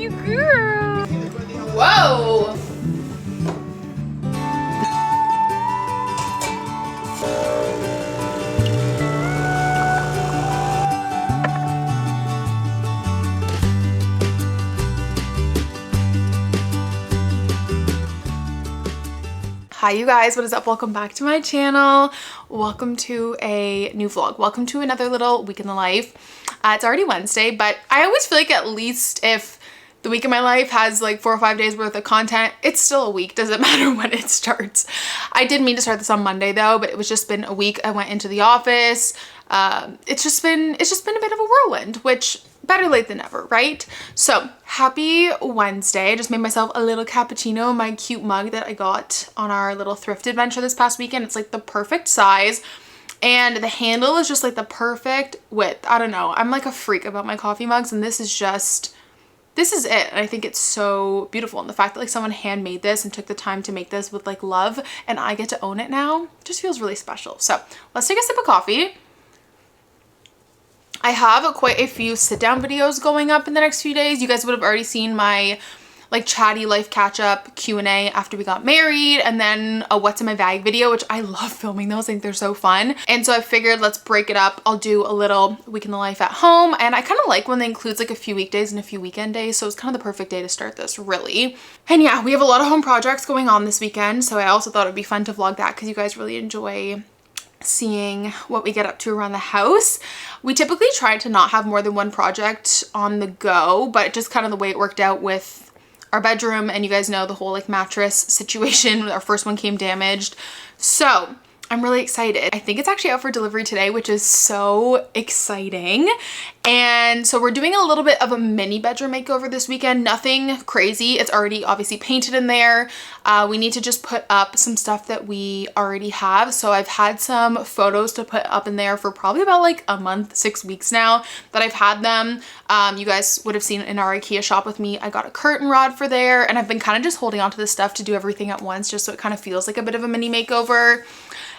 you, girl. Whoa. Hi you guys, what is up? Welcome back to my channel. Welcome to a new vlog. Welcome to another little week in the life. It's already Wednesday, but I always feel like at least if the week in my life has like 4 or 5 days worth of content, it's still a week. Doesn't matter when it starts. I did mean to start this on Monday though, but it was just been a week. I went into the office. It's just been a bit of a whirlwind, which better late than never, right? So happy Wednesday. I just made myself a little cappuccino in my cute mug that I got on our little thrift adventure this past weekend. It's like the perfect size and the handle is just like the perfect width. I don't know. I'm like a freak about my coffee mugs, and this is it. And I think it's so beautiful. And the fact that like someone handmade this and took the time to make this with like love and I get to own it now just feels really special. So let's take a sip of coffee. I have quite a few sit down videos going up in the next few days. You guys would have already seen my like chatty life catch up Q&A after we got married, and then a what's in my bag video, which I love filming those. I think they're so fun. And so I figured let's break it up. I'll do a little week in the life at home, and I kind of like when they includes like a few weekdays and a few weekend days. So it's kind of the perfect day to start this, really. And yeah, we have a lot of home projects going on this weekend. So I also thought it'd be fun to vlog that because you guys really enjoy seeing what we get up to around the house. We typically try to not have more than one project on the go, but just kind of the way it worked out with our bedroom, and you guys know the whole like mattress situation. Our first one came damaged. So I'm really excited. I think it's actually out for delivery today, which is so exciting. And so we're doing a little bit of a mini bedroom makeover this weekend. Nothing crazy. It's already obviously painted in there. We need to just put up some stuff that we already have. So I've had some photos to put up in there for probably about like a month, 6 weeks now that I've had them. You guys would have seen in our IKEA shop with me, I got a curtain rod for there, and I've been kind of just holding on to this stuff to do everything at once just so it kind of feels like a bit of a mini makeover.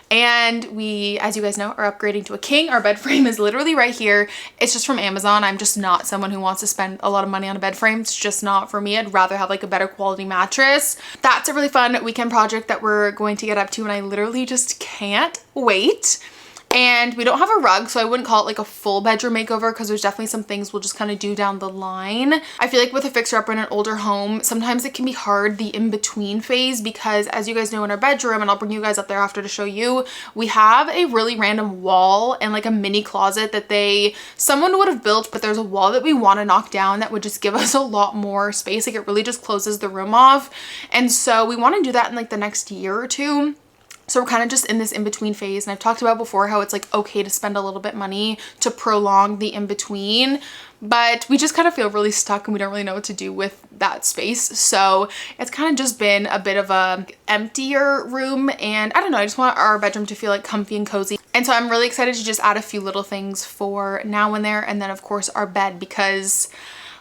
And we, as you guys know, are upgrading to a king. Our bed frame is literally right here. It's just from Amazon. I'm just not someone who wants to spend a lot of money on a bed frame. It's just not for me. I'd rather have like a better quality mattress. That's a really fun weekend project that we're going to get up to, and I literally just can't wait. And we don't have a rug, so I wouldn't call it like a full bedroom makeover because there's definitely some things we'll just kind of do down the line. I feel like with a fixer-upper in an older home, sometimes it can be hard, the in-between phase, because as you guys know in our bedroom, and I'll bring you guys up there after to show you, we have a really random wall and like a mini closet that someone would have built, but there's a wall that we want to knock down that would just give us a lot more space. Like it really just closes the room off. And so we want to do that in like the next year or two. So we're kind of just in this in-between phase, and I've talked about before how it's like okay to spend a little bit money to prolong the in-between, but we just kind of feel really stuck and we don't really know what to do with that space. So it's kind of just been a bit of a emptier room, and I don't know, I just want our bedroom to feel like comfy and cozy. And so I'm really excited to just add a few little things for now and there, and then of course our bed, because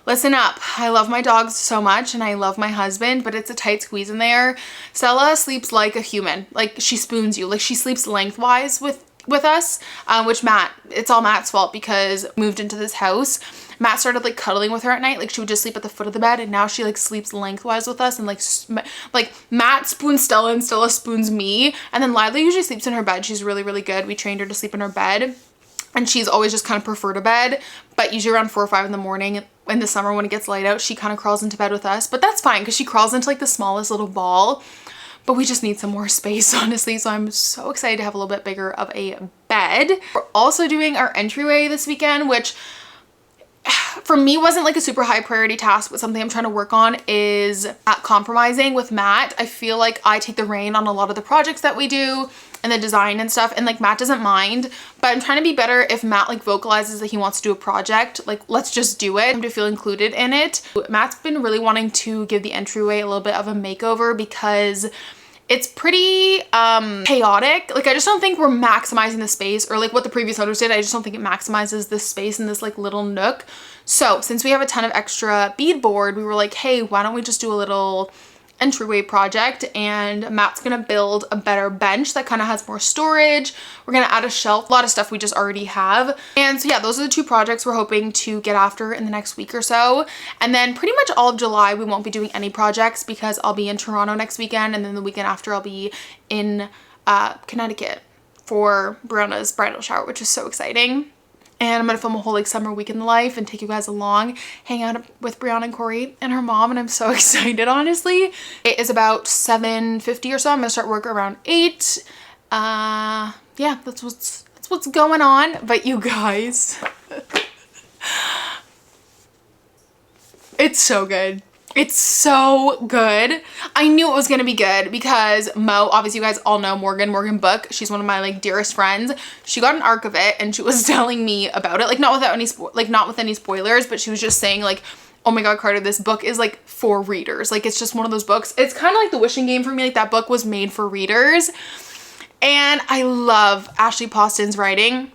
listen up, I love my dogs so much and I love my husband, but it's a tight squeeze in there. Stella sleeps like a human. Like she spoons you. Like she sleeps lengthwise with us, which it's all Matt's fault because moved into this house. Matt started like cuddling with her at night. Like she would just sleep at the foot of the bed, and now she like sleeps lengthwise with us, and like Matt spoons Stella and Stella spoons me. And then Lila usually sleeps in her bed. She's really, really good. We trained her to sleep in her bed, and she's always just kind of preferred a bed, but usually around 4 or 5 in the morning in the summer when it gets light out, she kind of crawls into bed with us. But that's fine because she crawls into like the smallest little ball, but we just need some more space, honestly. So I'm so excited to have a little bit bigger of a bed. We're also doing our entryway this weekend, which for me wasn't like a super high priority task, but something I'm trying to work on is compromising with Matt. I feel like I take the reign on a lot of the projects that we do and the design and stuff, and like Matt doesn't mind, but I'm trying to be better if Matt like vocalizes that he wants to do a project, like let's just do it, to feel included in it. Matt's been really wanting to give the entryway a little bit of a makeover because it's pretty chaotic. Like I just don't think we're maximizing the space, or like what the previous owners did. I just don't think it maximizes this space in this like little nook. So since we have a ton of extra beadboard, we were like, hey, why don't we just do a little entryway project, and Matt's gonna build a better bench that kind of has more storage. We're gonna add a shelf, a lot of stuff we just already have. And so yeah, those are the two projects we're hoping to get after in the next week or so. And then pretty much all of July we won't be doing any projects because I'll be in Toronto next weekend, and then the weekend after I'll be in Connecticut for Brianna's bridal shower, which is so exciting. And I'm gonna film a whole like summer week in the life and take you guys along, hang out with Brianna and Corey and her mom, and I'm so excited, honestly. It is about 7:50 or so. I'm gonna start work around 8. Yeah, that's what's going on. But you guys, it's so good. It's so good. I knew it was gonna be good because Mo, obviously you guys all know Morgan Book. She's one of my like dearest friends. She got an arc of it and she was telling me about it, like not with any spoilers, but she was just saying like, oh my God, Carter, this book is like for readers. Like it's just one of those books. It's kind of like The Wishing Game for me. Like that book was made for readers. And I love Ashley Poston's writing.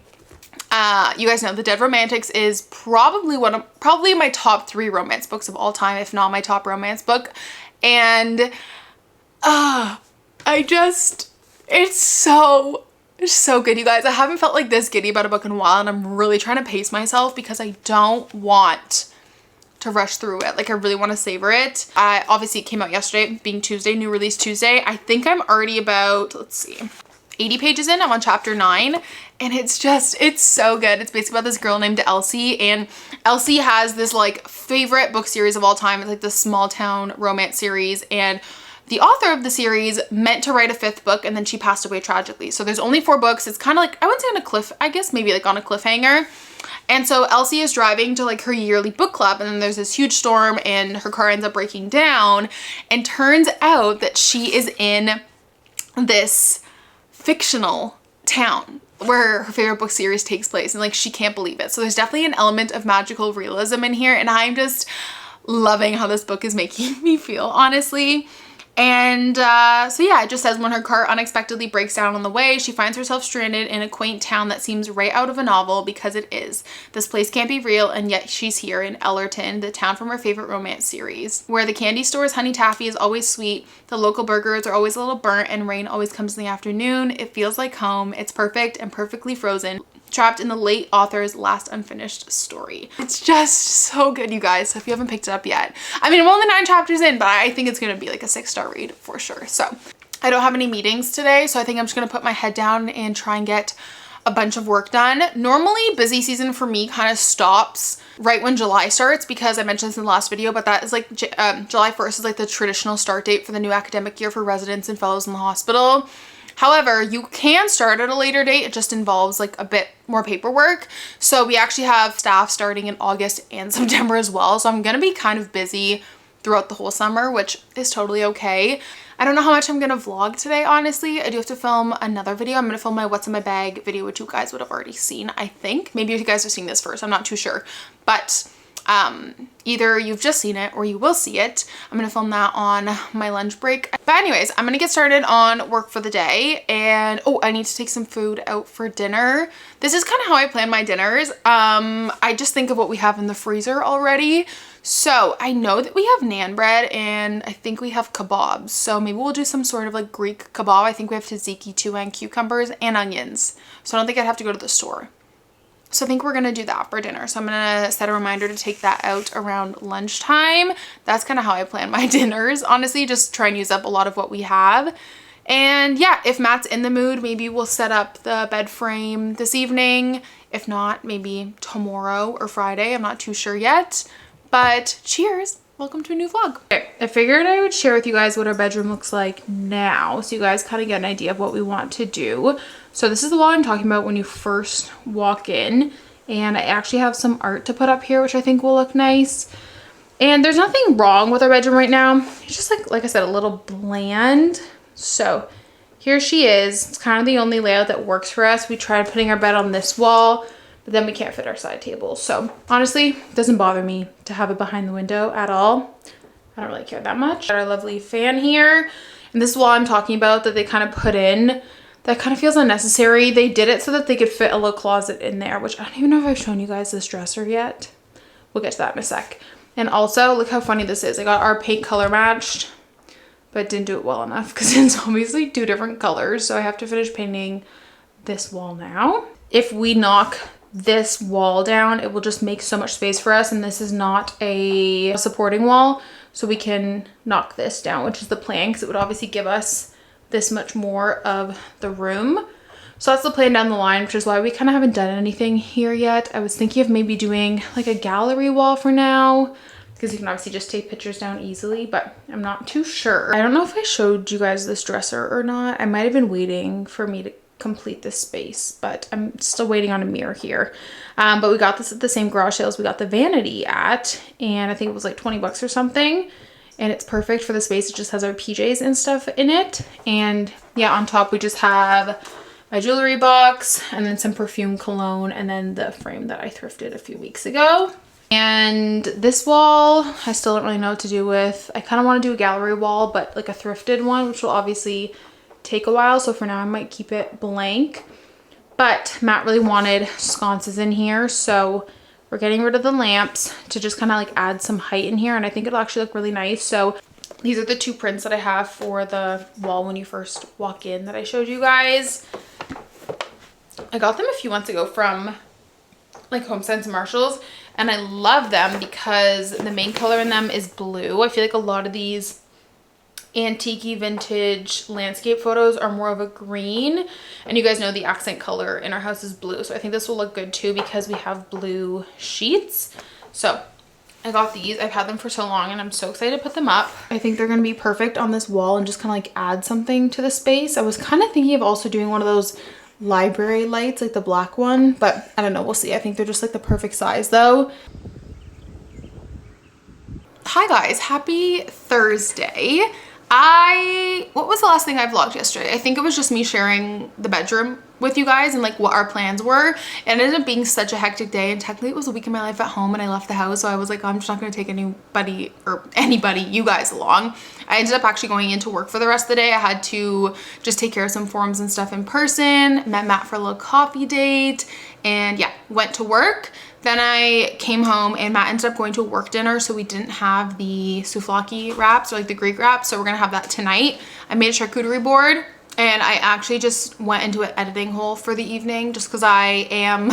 You guys know The Dead Romantics is probably probably my top 3 romance books of all time, if not my top romance book. And it's so good, you guys. I haven't felt like this giddy about a book in a while, and I'm really trying to pace myself because I don't want to rush through it. Like I really want to savor it. Obviously it came out yesterday, being Tuesday, new release Tuesday. I think I'm already about, let's see, 80 pages in. I'm on chapter 9, and it's so good. It's basically about this girl named Elsie, and Elsie has this like favorite book series of all time. It's like the small town romance series, and the author of the series meant to write a 5th book, and then she passed away tragically. So there's only 4 books. It's kind of like, I wouldn't say on a cliff, I guess maybe like on a cliffhanger. And so Elsie is driving to like her yearly book club, and then there's this huge storm and her car ends up breaking down, and turns out that she is in this fictional town where her favorite book series takes place, and like she can't believe it. So there's definitely an element of magical realism in here, and I'm just loving how this book is making me feel, honestly. And so yeah, it just says when her car unexpectedly breaks down on the way, she finds herself stranded in a quaint town that seems right out of a novel, because it is. This place can't be real, and yet she's here in Ellerton, the town from her favorite romance series, where the candy store's honey taffy is always sweet, the local burgers are always a little burnt, and rain always comes in the afternoon. It feels like home. It's perfect and perfectly frozen, trapped in the late author's last unfinished story. It's just so good, you guys. So if you haven't picked it up yet, I mean, I'm only 9 chapters in, but I think it's gonna be like a 6-star read for sure. So I don't have any meetings today, so I think I'm just gonna put my head down and try and get a bunch of work done. Normally busy season for me kind of stops right when July starts, because I mentioned this in the last video, but that is like July 1st is like the traditional start date for the new academic year for residents and fellows in the hospital. However, you can start at a later date. It just involves like a bit more paperwork. So we actually have staff starting in August and September as well. So I'm going to be kind of busy throughout the whole summer, which is totally okay. I don't know how much I'm going to vlog today, honestly. I do have to film another video. I'm going to film my what's in my bag video, which you guys would have already seen, I think. Maybe you guys are seeing this first. I'm not too sure. But either you've just seen it or you will see it. I'm gonna film that on my lunch break. But anyways, I'm gonna get started on work for the day, and oh, I need to take some food out for dinner. This is kind of how I plan my dinners. I just think of what we have in the freezer already. So I know that we have naan bread, and I think we have kebabs. So maybe we'll do some sort of like Greek kebab. I think we have tzatziki too, and cucumbers and onions. So I don't think I'd have to go to the store. So I think we're gonna do that for dinner. So I'm gonna set a reminder to take that out around lunchtime. That's kind of how I plan my dinners, honestly, just try and use up a lot of what we have. And yeah, if Matt's in the mood, maybe we'll set up the bed frame this evening. If not, maybe tomorrow or Friday. I'm not too sure yet, but cheers. Welcome to a new vlog. Okay, I figured I would share with you guys what our bedroom looks like now, so you guys kind of get an idea of what we want to do. So this is the wall I'm talking about when you first walk in, and I actually have some art to put up here, which I think will look nice. And there's nothing wrong with our bedroom right now. It's just like I said, a little bland. So here she is. It's kind of the only layout that works for us. We tried putting our bed on this wall, but then we can't fit our side table. So honestly, it doesn't bother me to have it behind the window at all. I don't really care that much. Got our lovely fan here. And this wall I'm talking about that they kind of put in, that kind of feels unnecessary. They did it so that they could fit a little closet in there, which I don't even know if I've shown you guys this dresser yet. We'll get to that in a sec. And also, look how funny this is. I got our paint color matched but didn't do it well enough because it's obviously 2 different colors. So I have to finish painting this wall now. If we knock this wall down, it will just make so much space for us, and this is not a supporting wall, so we can knock this down, which is the plan, because it would obviously give us this much more of the room. So that's the plan down the line, which is why we kind of haven't done anything here yet. I was thinking of maybe doing like a gallery wall for now, because you can obviously just take pictures down easily, but I'm not too sure. I don't know if I showed you guys this dresser or not. I might have been waiting for me to complete this space, but I'm still waiting on a mirror here. But we got this at the same garage sales we got the vanity at, and I think it was like 20 bucks or something, and it's perfect for the space. It just has our PJs and stuff in it, and yeah, on top we just have my jewelry box and then some perfume, cologne, and then the frame that I thrifted a few weeks ago. And this wall I still don't really know what to do with. I kind of want to do a gallery wall, but like a thrifted one, which will obviously take a while, so for now I might keep it blank. But Matt really wanted sconces in here, so we're getting rid of the lamps to just kind of like add some height in here, and I think it'll actually look really nice. So these are the 2 prints that I have for the wall when you first walk in that I showed you guys. I got them a few months ago from like HomeSense and Marshalls, and I love them because the main color in them is blue. I feel like a lot of these antique vintage landscape photos are more of a green, and you guys know the accent color in our house is blue, so I think this will look good too because we have blue sheets. So I got these. I've had them for so long and I'm so excited to put them up. I think they're gonna be perfect on this wall and just kind of like add something to the space. I was kind of thinking of also doing one of those library lights, like the black one, but I don't know, we'll see. I think they're just like the perfect size though. Hi guys, happy Thursday. What was the last thing I vlogged yesterday? I think it was just me sharing the bedroom with you guys and like what our plans were. And it ended up being such a hectic day, and technically it was a week of my life at home and I left the house, so I was like, oh, I'm just not gonna take anybody, you guys along. I ended up actually going into work for the rest of the day. I had to just take care of some forms and stuff in person, met Matt for a little coffee date, and yeah, went to work. Then I came home and Matt ended up going to a work dinner, so we didn't have the souvlaki wraps or like the Greek wraps, so we're gonna have that tonight. I made a charcuterie board, and I actually just went into an editing hole for the evening just because I am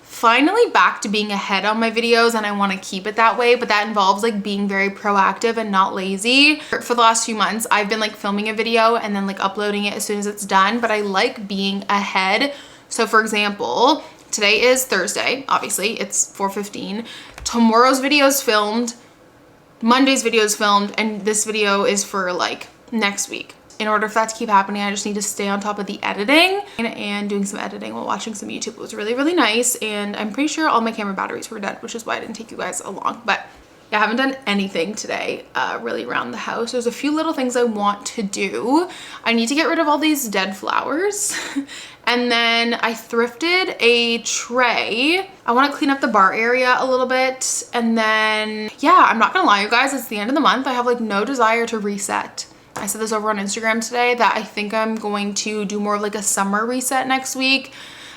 finally back to being ahead on my videos and I want to keep it that way, but that involves like being very proactive and not lazy. For the last few months I've been like filming a video and then like uploading it as soon as it's done, but I like being ahead. So for example, today is Thursday, obviously it's 4:15. Tomorrow's video is filmed, Monday's video is filmed, and this video is for like next week. In order for that to keep happening, I just need to stay on top of the editing and doing some editing while watching some YouTube. It was really, really nice, and I'm pretty sure all my camera batteries were dead, which is why I didn't take you guys along. But yeah, I haven't done anything today really around the house. There's a few little things I want to do. I need to get rid of all these dead flowers. And then I thrifted a tray. I want to clean up the bar area a little bit. And then, yeah, I'm not gonna lie, you guys, it's the end of the month. I have like no desire to reset. I said this over on Instagram today that I think I'm going to do more of like a summer reset next week.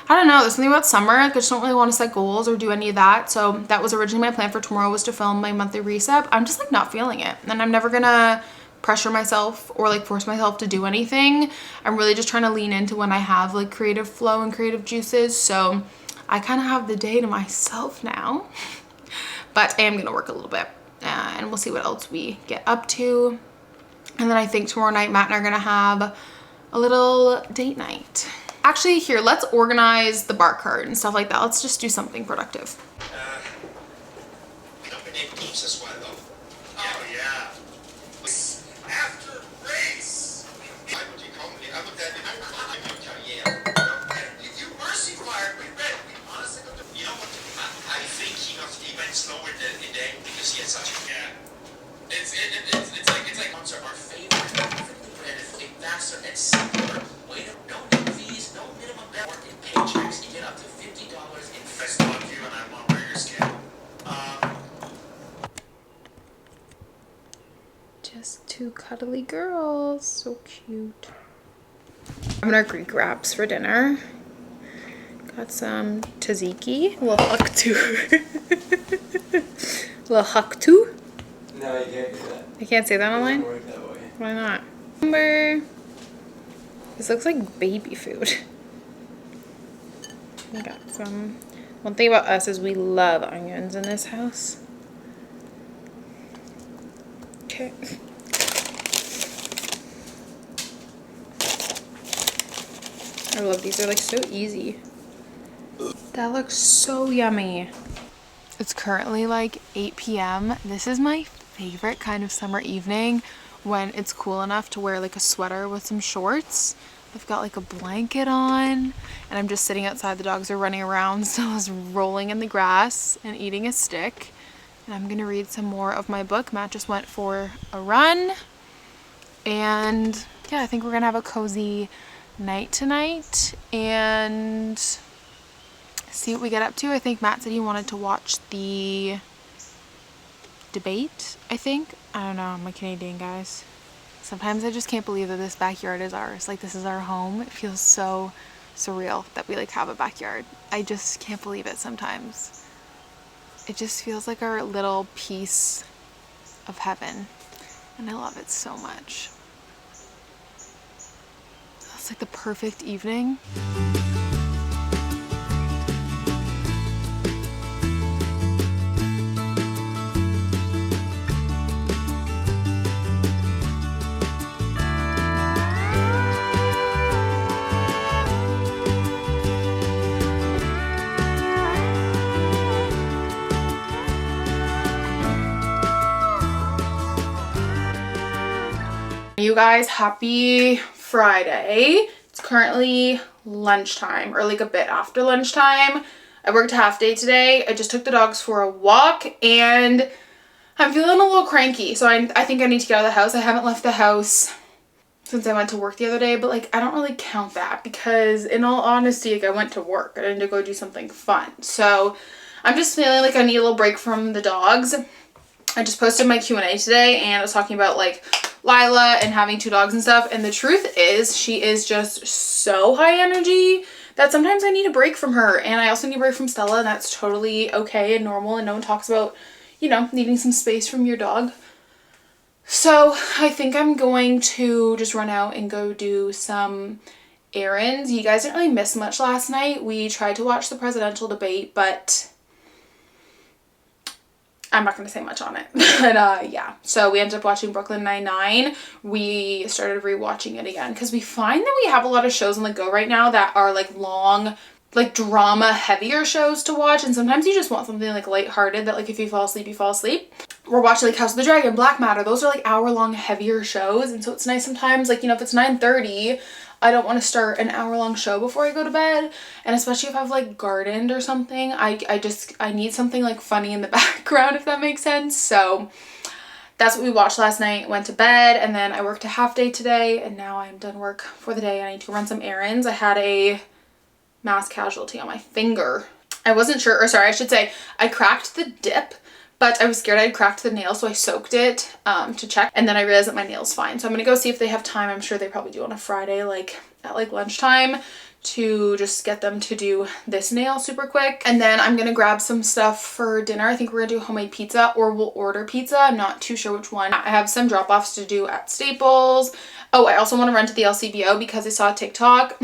I don't know, there's something about summer, like I just don't really want to set goals or do any of that. So that was originally my plan for tomorrow, was to film my monthly reset. I'm just like not feeling it, and I'm never gonna pressure myself or like force myself to do anything. I'm really just trying to lean into when I have like creative flow and creative juices. So I kind of have the day to myself now, but I am gonna work a little bit and we'll see what else we get up to. And then I think tomorrow night Matt and I are gonna have a little date night. Actually, here, let's organize the bar cart and stuff like that. Let's just do something productive. Company keeps us well, though. Oh, yeah. After race. I looked at it. Yeah. You mercy fired. We read. We honestly, you know what? I think he went slower in day because he had such a It's like our favorite brand. It's faster and simpler. Wait, no fees, no minimum network in paychecks. You get up to $50 in first on you, and I'm on your scale. Just 2 cuddly girls, so cute. I'm gonna Greek wraps for dinner. Got some tzatziki, a little haktu. A little haktu. No, you can't do that. I can't say that online? It doesn't work that way. Why not? Remember, this looks like baby food. We got some. One thing about us is we love onions in this house. Okay. I love these. They're like so easy. That looks so yummy. It's currently like 8 p.m. This is my favorite kind of summer evening when it's cool enough to wear like a sweater with some shorts. I've got like a blanket on and I'm just sitting outside. The dogs are running around, so I was rolling in the grass and eating a stick. And I'm gonna read some more of my book. Matt just went for a run. And yeah, I think we're gonna have a cozy night tonight and see what we get up to. I think Matt said he wanted to watch the debate, I think. I don't know, I'm a Canadian, guys. Sometimes I just can't believe that this backyard is ours. Like, this is our home. It feels so surreal that we like have a backyard. I just can't believe it sometimes. It just feels like our little piece of heaven. And I love it so much. It's like the perfect evening. You guys, happy Friday. It's currently lunchtime, or like a bit after lunchtime. I worked a half day today. I just took the dogs for a walk and I'm feeling a little cranky. So I think I need to get out of the house. I haven't left the house since I went to work the other day, but like I don't really count that because in all honesty, like I went to work. I didn't go do something fun. So I'm just feeling like I need a little break from the dogs. I just posted my Q&A today and I was talking about like Lila and having 2 dogs and stuff, and the truth is she is just so high energy that sometimes I need a break from her, and I also need a break from Stella, and that's totally okay and normal, and no one talks about, you know, needing some space from your dog. So I think I'm going to just run out and go do some errands. You guys didn't really miss much last night. We tried to watch the presidential debate, but I'm not going to say much on it. But yeah, so we ended up watching Brooklyn Nine-Nine. We started rewatching it again because we find that we have a lot of shows on the go right now that are like long, like drama heavier shows to watch, and sometimes you just want something like lighthearted that like if you fall asleep, you fall asleep. We're watching like House of the Dragon, Black Matter. Those are like hour-long heavier shows, and so it's nice sometimes, like, you know, if it's 9:30, I don't want to start an hour-long show before I go to bed, and especially if I've like gardened or something, I need something like funny in the background, if that makes sense. So that's what we watched last night, went to bed, and then I worked a half day today, and now I'm done work for the day. I need to run some errands. I had a mass casualty on my finger. I wasn't sure, or sorry, I should say I cracked the dip, but I was scared I'd cracked the nail, so I soaked it to check, and then I realized that my nail's fine. So I'm gonna go see if they have time. I'm sure they probably do on a Friday, like at like lunchtime, to just get them to do this nail super quick. And then I'm gonna grab some stuff for dinner. I think we're gonna do homemade pizza, or we'll order pizza. I'm not too sure which one. I have some drop-offs to do at Staples. Oh, I also want to run to the LCBO because I saw a TikTok.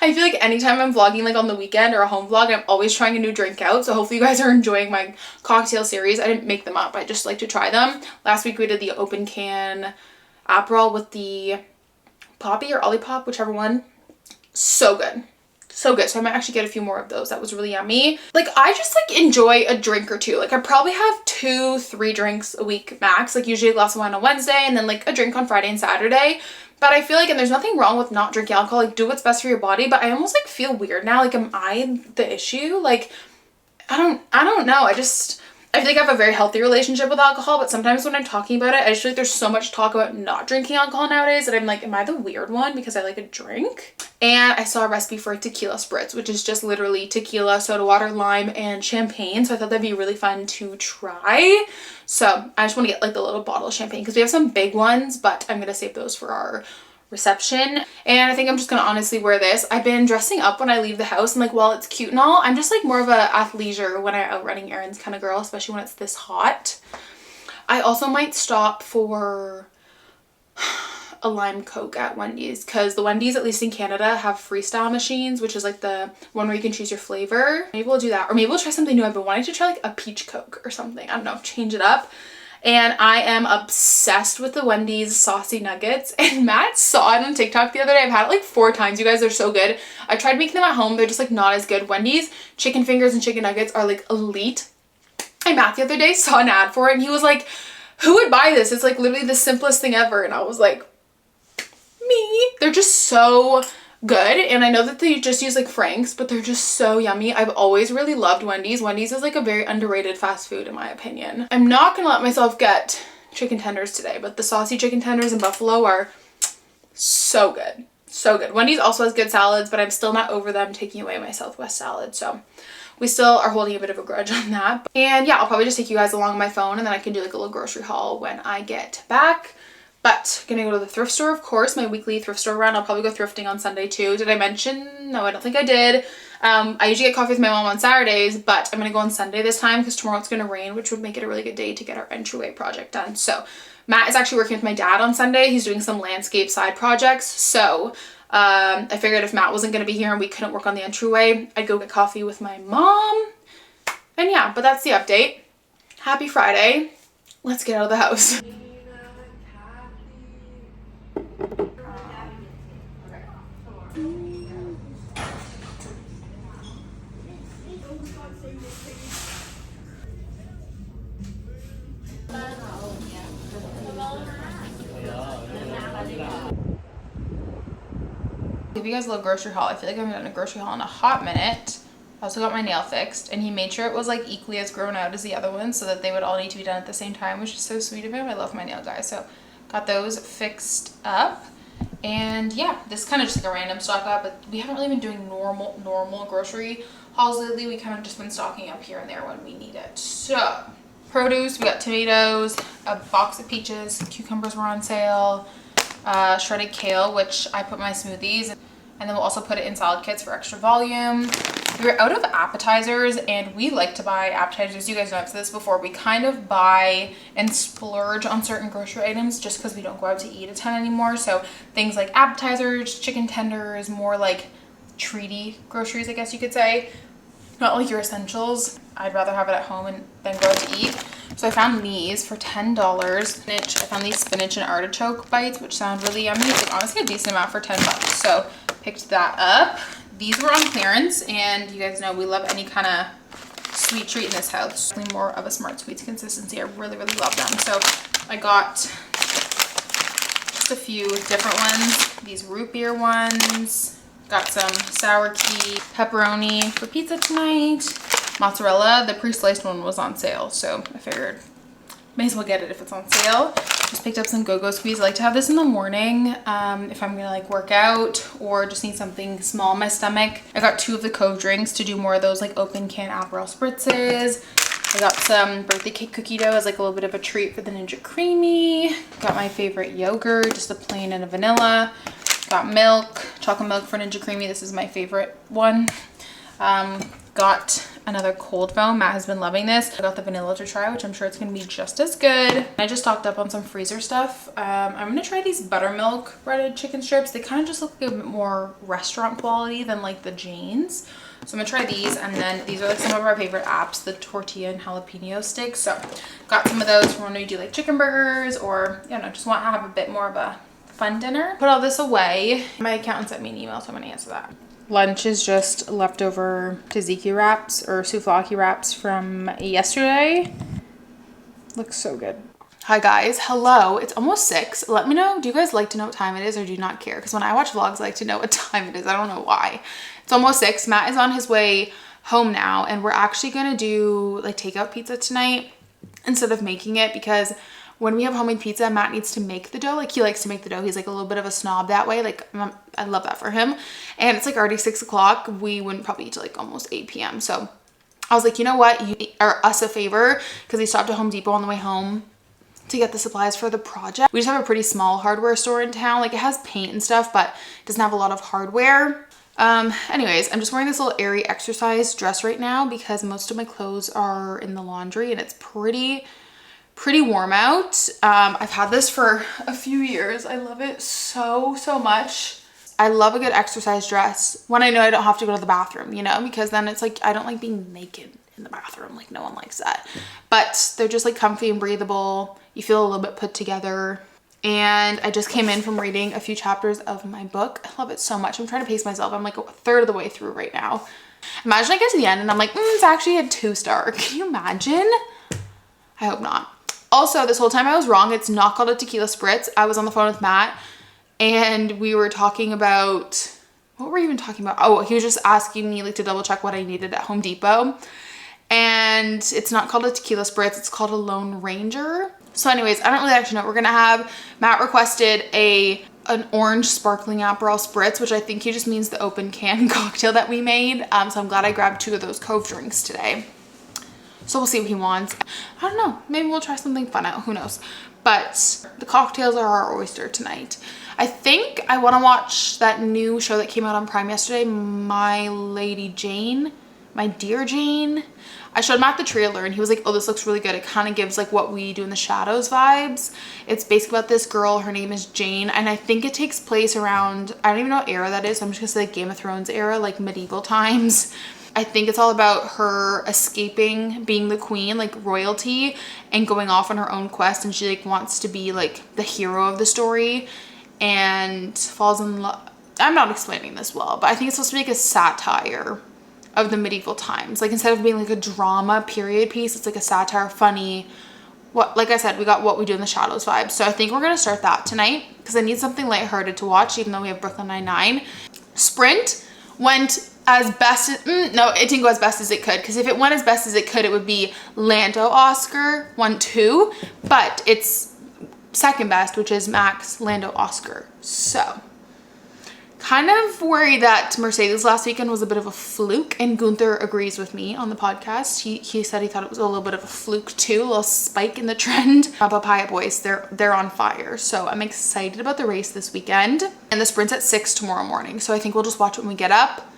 I feel like anytime I'm vlogging like on the weekend or a home vlog, I'm always trying a new drink out. So hopefully you guys are enjoying my cocktail series. I didn't make them up. I just like to try them. Last week we did the open can Aperol with the Poppy or Olipop, whichever one. So good. So good. So I might actually get a few more of those. That was really yummy. Like, I just like enjoy a drink or two. Like, I probably have 2-3 drinks a week max. Like, usually a glass of wine on Wednesday and then like a drink on Friday and Saturday. But I feel like, and there's nothing wrong with not drinking alcohol, like do what's best for your body. But I almost like feel weird now. Like, am I the issue? Like, I don't know. I feel like I have a very healthy relationship with alcohol, but sometimes when I'm talking about it, I just feel like there's so much talk about not drinking alcohol nowadays that I'm like, am I the weird one because I like a drink? And I saw a recipe for a tequila spritz, which is just literally tequila, soda water, lime, and champagne. So I thought that'd be really fun to try. So I just want to get like the little bottle of champagne because we have some big ones, but I'm going to save those for our reception. And I think I'm just gonna honestly wear this. I've been dressing up when I leave the house, and like while it's cute and all, I'm just like more of a athleisure when I'm out running errands kind of girl, especially when it's this hot. I also might stop for a lime Coke at Wendy's, because the Wendy's, at least in Canada, have freestyle machines, which is like the one where you can choose your flavor. Maybe we'll do that, or maybe we'll try something new. I've been wanting to try like a peach Coke or something. I don't know, change it up. And I am obsessed with the Wendy's saucy nuggets. And Matt saw it on TikTok the other day. I've had it like 4 times, you guys. They're so good. I tried making them at home. They're just like not as good. Wendy's chicken fingers and chicken nuggets are like elite. And Matt the other day saw an ad for it and he was like, who would buy this? It's like literally the simplest thing ever. And I was like, me. They're just so good, and I know that they just use like Frank's, but they're just so yummy. I've always really loved Wendy's. Wendy's is like a very underrated fast food in my opinion. I'm not gonna let myself get chicken tenders today, but the saucy chicken tenders in Buffalo are so good. So good. Wendy's also has good salads, but I'm still not over them taking away my Southwest salad, so we still are holding a bit of a grudge on that. And yeah, I'll probably just take you guys along my phone, and then I can do like a little grocery haul when I get back. But gonna go to the thrift store, of course, my weekly thrift store run. I'll probably go thrifting on Sunday too. Did I mention? No, I don't think I did. I usually get coffee with my mom on Saturdays, but I'm gonna go on Sunday this time because tomorrow it's gonna rain, which would make it a really good day to get our entryway project done. So Matt is actually working with my dad on Sunday. He's doing some landscape side projects. So I figured if Matt wasn't gonna be here and we couldn't work on the entryway, I'd go get coffee with my mom. And yeah, but that's the update. Happy Friday. Let's get out of the house. Give you guys a little grocery haul. I feel like I haven't done a grocery haul in a hot minute. I also got my nail fixed, and he made sure it was like equally as grown out as the other ones so that they would all need to be done at the same time, which is so sweet of him. I love my nail guys. So got those fixed up. And yeah, this kind of just like a random stock up, but we haven't really been doing normal grocery hauls lately. We kind of just been stocking up here and there when we need it. So produce, we got tomatoes, a box of peaches, cucumbers were on sale, shredded kale, which I put in my smoothies, and then we'll also put it in salad kits for extra volume. We were out of appetizers, and we like to buy appetizers. You guys know I've said this before. We kind of buy and splurge on certain grocery items just because we don't go out to eat a ton anymore. So things like appetizers, chicken tenders, more like treaty groceries, I guess you could say. Not like your essentials. I'd rather have it at home and then go out to eat. So I found these for $10. Spinach. I found these spinach and artichoke bites, which sound really yummy. It's like honestly a decent amount for $10. So picked that up. These were on clearance, and you guys know we love any kind of sweet treat in this house. More of a Smart Sweets consistency. I really love them. So I got just a few different ones. These root beer ones. Got some sour key pepperoni for pizza tonight. Mozzarella, the pre-sliced one was on sale, so I figured may as well get it if it's on sale. Just picked up some go-go squeeze. I like to have this in the morning if I'm gonna like work out or just need something small in my stomach. I got 2 of the Cove drinks to do more of those like open can Aperol spritzes. I got some birthday cake cookie dough as like a little bit of a treat for the Ninja Creamy. Got my favorite yogurt, just a plain and a vanilla. Got milk, chocolate milk for Ninja Creamy. This is my favorite one. Got another cold foam. Matt has been loving this. I got the vanilla to try, which I'm sure it's gonna be just as good. I just stocked up on some freezer stuff. I'm gonna try these buttermilk breaded chicken strips. They kind of just look like a bit more restaurant quality than like the Jane's. So I'm gonna try these, and then these are like some of our favorite apps, the tortilla and jalapeno sticks. So got some of those for when we do like chicken burgers, or you know, just want to have a bit more of a fun dinner. Put all this away. My accountant sent me an email, so I'm gonna answer that. Lunch is just leftover tzatziki wraps or souvlaki wraps from yesterday. Looks so good. Hi guys, hello. It's almost 6. Let me know, do you guys like to know what time it is, or do you not care? Because when I watch vlogs, I like to know what time it is. I don't know why. It's almost 6. Matt is on his way home now, and we're actually gonna do like takeout pizza tonight instead of making it, because when we have homemade pizza, Matt needs to make the dough. Like he likes to make the dough. He's like a little bit of a snob that way. Like I love that for him. And it's like already 6 o'clock. We wouldn't probably eat till like almost 8 p.m. So I was like, you know what? You are us a favor, because we stopped at Home Depot on the way home to get the supplies for the project. We just have a pretty small hardware store in town. Like it has paint and stuff, but it doesn't have a lot of hardware. Anyways, I'm just wearing this little airy exercise dress right now because most of my clothes are in the laundry, and it's pretty pretty warm out. I've had this for a few years. I love it so much. I love a good exercise dress when I know I don't have to go to the bathroom, you know, because then it's like I don't like being naked in the bathroom. Like no one likes that. But they're just like comfy and breathable. You feel a little bit put together. And I just came in from reading a few chapters of my book. I love it so much. I'm trying to pace myself. I'm like a third of the way through right now. Imagine I get to the end and I'm like, it's actually a 2-star. Can you imagine? I hope not. Also, this whole time I was wrong. It's not called a tequila spritz. I was on the phone with Matt and we were talking about, what were we even talking about? Oh, he was just asking me like to double check what I needed at Home Depot. And it's not called a tequila spritz. It's called a Lone Ranger. So anyways, I don't really actually know what we're gonna have. Matt requested an orange sparkling Aperol spritz, which I think he just means the open can cocktail that we made. So I'm glad I grabbed 2 of those Cove drinks today. So we'll see what he wants. I don't know. Maybe we'll try something fun out. Who knows? But the cocktails are our oyster tonight. I think I want to watch that new show that came out on Prime yesterday, My Lady Jane, My Dear Jane. I showed Matt the trailer and he was like, oh, this looks really good. It kind of gives like What We Do in the Shadows vibes. It's basically about this girl. Her name is Jane. And I think it takes place around, I don't even know what era that is. So I'm just gonna say like Game of Thrones era, like medieval times. I think it's all about her escaping being the queen, like royalty, and going off on her own quest. And she like wants to be like the hero of the story and falls in love. I'm not explaining this well, but I think it's supposed to be like a satire of the medieval times. Like instead of being like a drama period piece, it's like a satire, funny. What, like I said, we got What We Do in the Shadows vibes. So I think we're gonna start that tonight because I need something lighthearted to watch, even though we have Brooklyn Nine-Nine. Sprint went as best as, no, it didn't go as best as it could, because if it went as best as it could, it would be Lando Oscar 1-2, but it's second best, which is Max Lando Oscar. So kind of worried that Mercedes last weekend was a bit of a fluke, and Gunther agrees with me on the podcast. He said he thought it was a little bit of a fluke too, a little spike in the trend. Papaya boys, they're on fire. So I'm excited about the race this weekend, and the sprint's at 6 tomorrow morning. So I think we'll just watch it when we get up.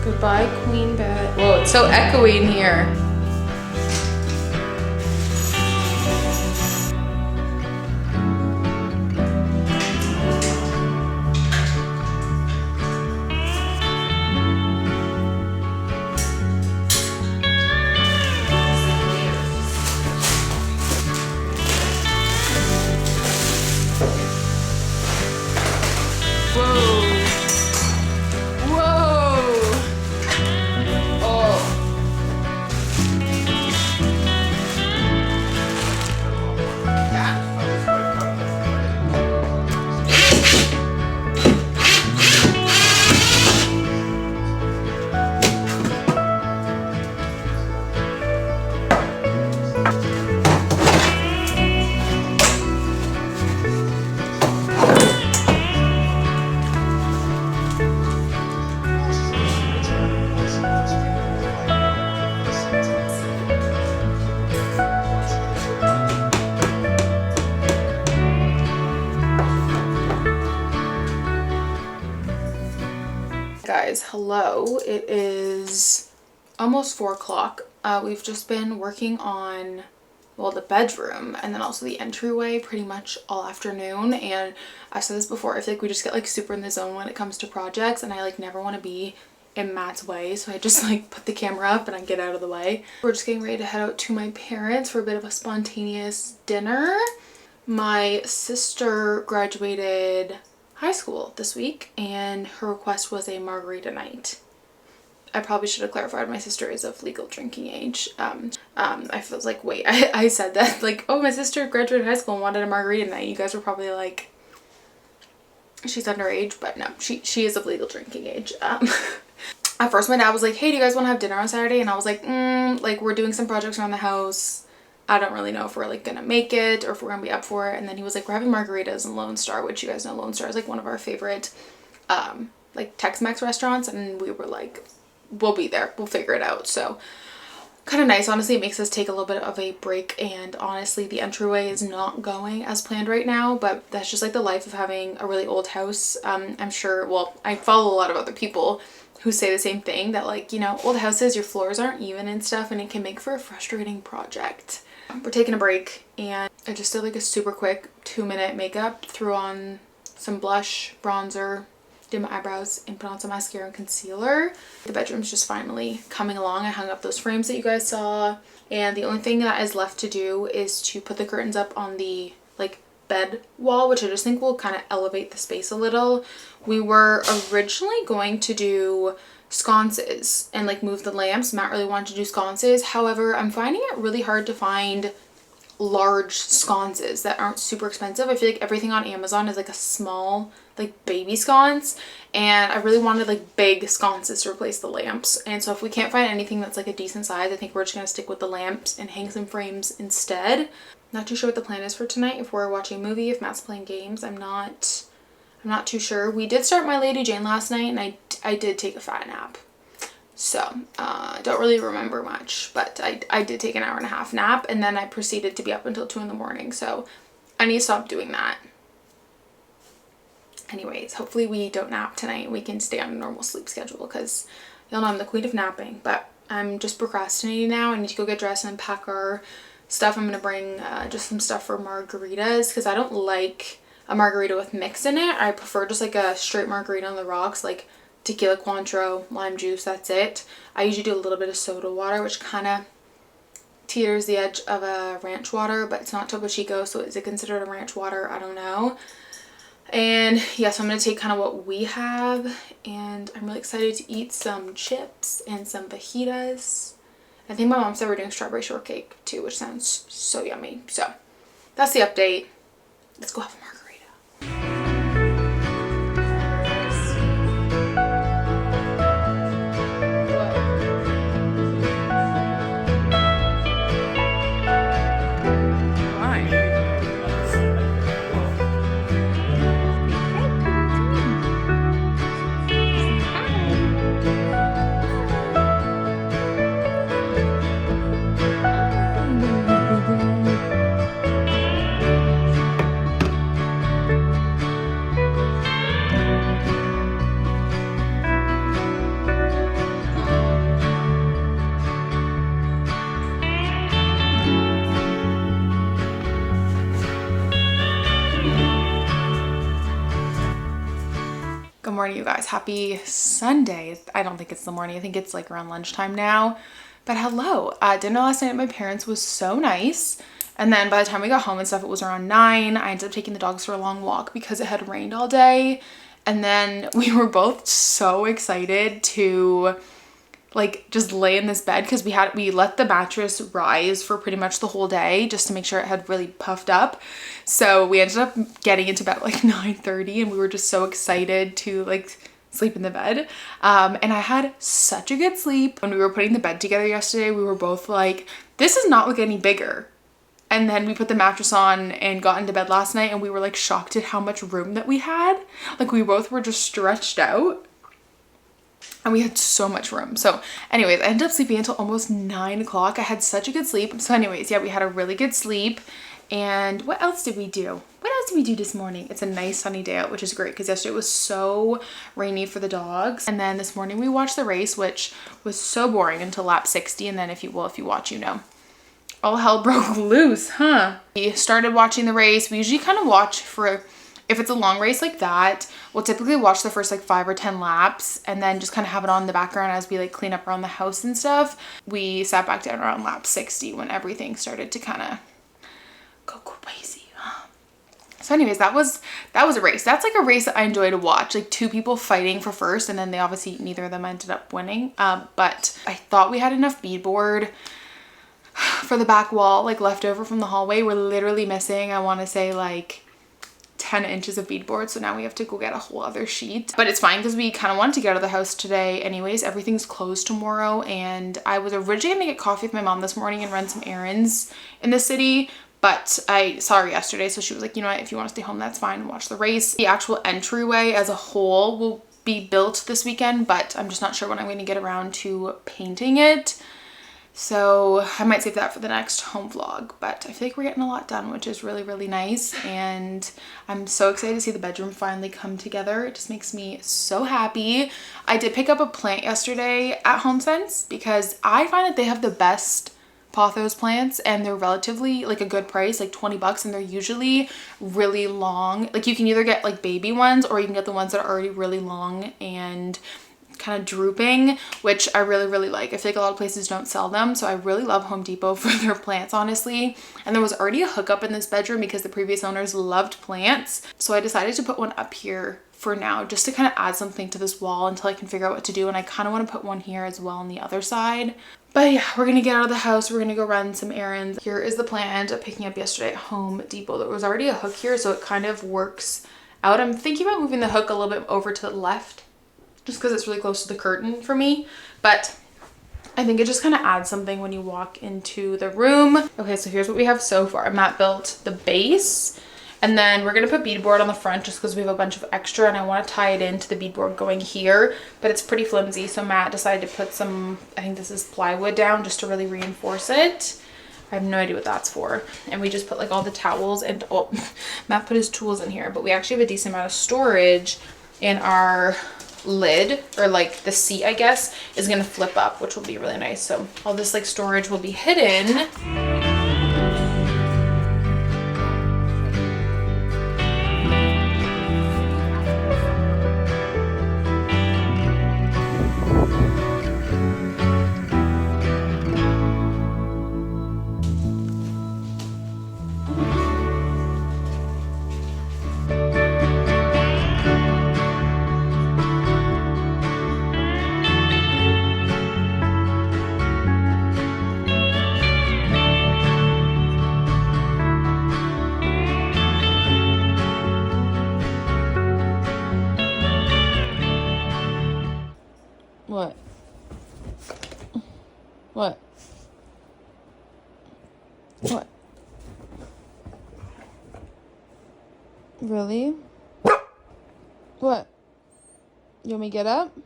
Goodbye, Queen Bed. Whoa, it's so echoey in here. Guys, hello. It is almost 4 o'clock. We've just been working on, well, the bedroom and then also the entryway pretty much all afternoon. And I've said this before, I feel like we just get like super in the zone when it comes to projects, and I like never want to be in Matt's way, so I just like put the camera up and I get out of the way. We're just getting ready to head out to my parents for a bit of a spontaneous dinner. My sister graduated high school this week and her request was a margarita night. I probably should have clarified my sister is of legal drinking age. I feel like, wait, I said that like, oh, my sister graduated high school and wanted a margarita night. You guys were probably like, she's underage, but no, she is of legal drinking age. At first my dad was like, hey, do you guys want to have dinner on Saturday? And I was like, like we're doing some projects around the house. I don't really know if we're like gonna make it or if we're gonna be up for it. And then he was like, we're having margaritas in Lone Star, which you guys know Lone Star is like one of our favorite like Tex-Mex restaurants, and we were like, we'll be there, we'll figure it out. So kind of nice. Honestly, it makes us take a little bit of a break, and honestly the entryway is not going as planned right now, but that's just like the life of having a really old house. I'm sure, well, I follow a lot of other people who say the same thing, that like, you know, old houses, your floors aren't even and stuff, and it can make for a frustrating project. We're taking a break, and I just did like a super quick 2-minute makeup, threw on some blush, bronzer, did my eyebrows, and put on some mascara and concealer. The bedroom's just finally coming along. I hung up those frames that you guys saw, and the only thing that is left to do is to put the curtains up on the like bed wall, which I just think will kind of elevate the space a little. We were originally going to do sconces and like move the lamps. Matt really wanted to do sconces. However, I'm finding it really hard to find large sconces that aren't super expensive. I feel like everything on Amazon is like a small like baby sconce, and I really wanted like big sconces to replace the lamps. And so if we can't find anything that's like a decent size, I think we're just gonna stick with the lamps and hang some frames instead. Not too sure what the plan is for tonight. If we're watching a movie, if Matt's playing games, I'm not too sure. We did start My Lady Jane last night, and I did take a fat nap. So, I don't really remember much, but I did take an 1.5 hour nap, and then I proceeded to be up until 2 in the morning. So I need to stop doing that. Anyways, hopefully we don't nap tonight. We can stay on a normal sleep schedule, because y'all know I'm the queen of napping, but I'm just procrastinating now. I need to go get dressed and pack our stuff. I'm going to bring just some stuff for margaritas, because I don't like a margarita with mix in it. I prefer just like a straight margarita on the rocks, like tequila, Cointreau, lime juice, that's it. I usually do a little bit of soda water, which kind of teeters the edge of a ranch water, but it's not Topo Chico, so is it considered a ranch water? I don't know. And yeah, so I'm going to take kind of what we have, and I'm really excited to eat some chips and some fajitas. I think my mom said we're doing strawberry shortcake too, which sounds so yummy. So that's the update. Let's go have a margarita. Good morning, you guys. Happy Sunday. I don't think it's the morning. I think it's like around lunchtime now. But hello. Dinner last night at my parents' was so nice. And then by the time we got home and stuff, it was around 9. I ended up taking the dogs for a long walk because it had rained all day. And then we were both so excited to like just lay in this bed, because we let the mattress rise for pretty much the whole day just to make sure it had really puffed up. So we ended up getting into bed at like 9:30, and we were just so excited to like sleep in the bed. And I had such a good sleep. When we were putting the bed together yesterday, we were both like, this does not look any bigger. And then we put the mattress on and got into bed last night, and we were like shocked at how much room that we had. Like we both were just stretched out, and we had so much room. So anyways, I ended up sleeping until almost 9 o'clock. I had such a good sleep. So anyways, yeah, we had a really good sleep. And what else did we do? What else did we do this morning? It's a nice sunny day out, which is great, because yesterday it was so rainy for the dogs. And then this morning we watched the race, which was so boring until lap 60. And then if you watch, you know, all hell broke loose, huh? We started watching the race. We usually kind of watch for, if it's a long race like that, we'll typically watch the first like 5 or 10 laps and then just kind of have it on in the background as we like clean up around the house and stuff. We sat back down around lap 60 when everything started to kind of go crazy. So anyways, that was a race. That's like a race that I enjoy to watch, like 2 people fighting for first, and then they obviously neither of them ended up winning. But I thought we had enough beadboard for the back wall, like left over from the hallway. We're literally missing, I want to say like 10 inches of beadboard, so now we have to go get a whole other sheet. But it's fine, because we kind of wanted to get out of the house today anyways. Everything's closed tomorrow, and I was originally gonna get coffee with my mom this morning and run some errands in the city, but I saw her yesterday, so she was like, you know what, if you want to stay home, that's fine, and watch the race. The actual entryway as a whole will be built this weekend, but I'm just not sure when I'm going to get around to painting it. So I might save that for the next home vlog, but I feel like we're getting a lot done, which is really, really nice. And I'm so excited to see the bedroom finally come together. It just makes me so happy. I did pick up a plant yesterday at HomeSense because I find that they have the best pothos plants and they're relatively like a good price, like 20 bucks, and they're usually really long. Like you can either get like baby ones or you can get the ones that are already really long and kind of drooping, which I really, really like. I feel like a lot of places don't sell them, so I really love Home Depot for their plants, honestly. And there was already a hookup in this bedroom because the previous owners loved plants, so I decided to put one up here for now just to kind of add something to this wall until I can figure out what to do. And I kind of want to put one here as well on the other side. But yeah, we're gonna get out of the house, we're gonna go run some errands. Here is the plant I ended up picking up yesterday at Home Depot. There was already a hook here, so it kind of works out. I'm thinking about moving the hook a little bit over to the left just because it's really close to the curtain for me, but I think it just kind of adds something when you walk into the room. Okay, so here's what we have so far. Matt built the base, and then we're gonna put beadboard on the front just because we have a bunch of extra and I want to tie it into the beadboard going here, but it's pretty flimsy, so Matt decided to put some, I think this is plywood down just to really reinforce it. I have no idea what that's for. And we just put like all the towels and, oh, Matt put his tools in here, but we actually have a decent amount of storage in our lid, or like the seat I guess is gonna flip up, which will be really nice. So all this like storage will be hidden. What? What? What? Really? What? You want me to get up?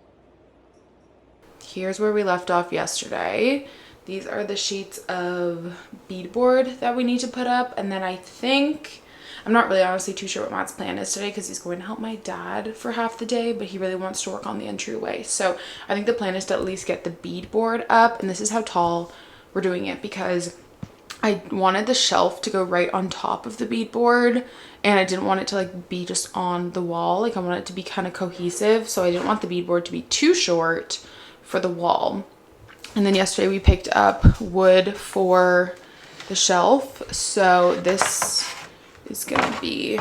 Here's where we left off yesterday. These are the sheets of beadboard that we need to put up, and then I think, I'm not really honestly too sure what Matt's plan is today because he's going to help my dad for half the day, but he really wants to work on the entryway. So I think the plan is to at least get the beadboard up, and this is how tall we're doing it because I wanted the shelf to go right on top of the beadboard, and I didn't want it to like be just on the wall. Like I want it to be kind of cohesive, so I didn't want the beadboard to be too short for the wall. And then yesterday we picked up wood for the shelf, so this is gonna be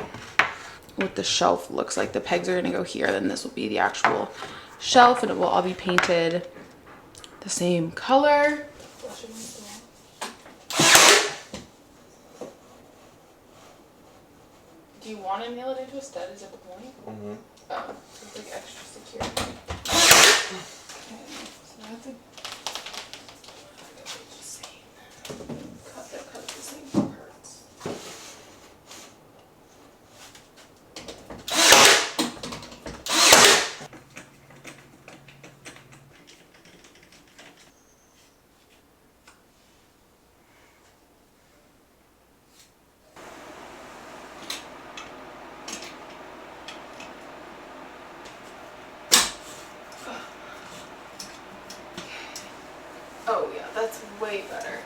what the shelf looks like. The pegs are gonna go here, then this will be the actual shelf, and it will all be painted the same color. Do you want to nail it into a stud? Is that the point? Mm-hmm. Oh, so it's like extra secure. Okay, so I have to cut the same parts. Oh yeah, that's way better.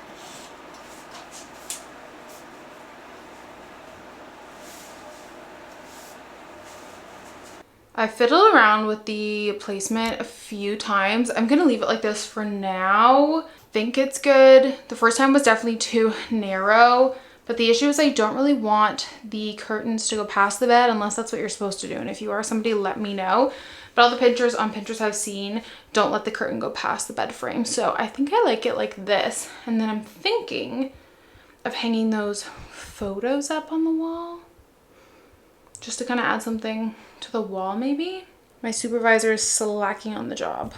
I fiddled around with the placement a few times. I'm gonna leave it like this for now. Think it's good. The first time was definitely too narrow, but the issue is I don't really want the curtains to go past the bed unless that's what you're supposed to do. And if you are somebody, let me know. But all the pictures on Pinterest I've seen don't let the curtain go past the bed frame. So I think I like it like this. And then I'm thinking of hanging those photos up on the wall just to kind of add something to the wall maybe. My supervisor is slacking on the job.